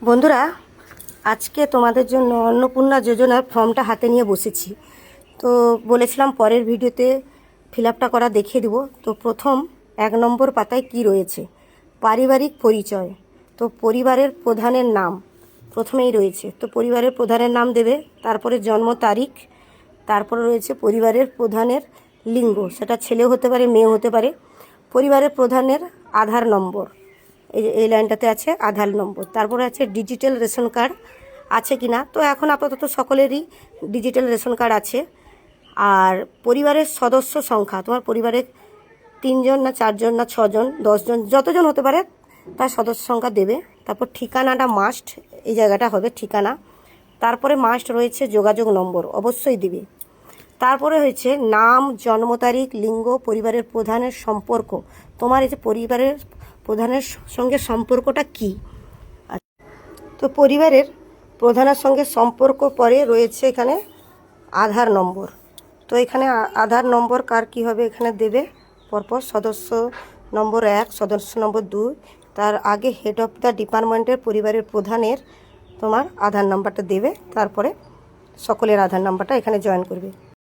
বন্ধুরা, আজকে তোমাদের জন্য অন্নপূর্ণা যোজনার ফর্মটা হাতে নিয়ে বসেছি। তো বলেছিলাম পরের ভিডিওতে ফিল আপটা করা দেখিয়ে দেবো। তো প্রথম 1 নম্বর পাতায় কি রয়েছে, পারিবারিক পরিচয়। তো পরিবারের প্রধানের নাম প্রথমেই রয়েছে, তো পরিবারের প্রধানের নাম দেবে, তারপরে জন্ম তারিখ, তারপরে রয়েছে পরিবারের প্রধানের লিঙ্গ, সেটা ছেলেও হতে পারে মেয়েও হতে পারে। পরিবারের প্রধানের আধার নম্বর, এই লাইনটাতে আছে আধার নম্বর। তারপরে আছে ডিজিটাল রেশন কার্ড আছে কি না। তো এখন আপাতত সকলেরই ডিজিটাল রেশন কার্ড আছে। আর পরিবারের সদস্য সংখ্যা, তোমার পরিবারে 3 জন না 4 জন না 6 জন 10 জন যতজন হতে পারে তার সদস্য সংখ্যা দেবে। তারপর ঠিকানাটা মাস্ট, এই জায়গাটা হবে ঠিকানা। তারপরে মাস্ট রয়েছে যোগাযোগ নম্বর, অবশ্যই দিবে। তারপরে হয়েছে নাম, জন্ম তারিখ, লিঙ্গ, পরিবারের প্রধানের সম্পর্ক। তোমার এই যে পরিবারের প্রধানের সঙ্গে সম্পর্কটা কি। তো পরিবারের প্রধানের সঙ্গে সম্পর্ক পরে রয়েছে এখানে আধার নম্বর। তো এখানে আধার নম্বর কার কী হবে এখানে দেবে পরপর। সদস্য নম্বর 1, সদস্য নম্বর 2, তার আগে হেড অফ দ্য ডিপার্টমেন্টের পরিবারের প্রধানের তোমার আধার নাম্বারটা দেবে, তারপরে সকলের আধার নাম্বারটা এখানে জয়েন করবে।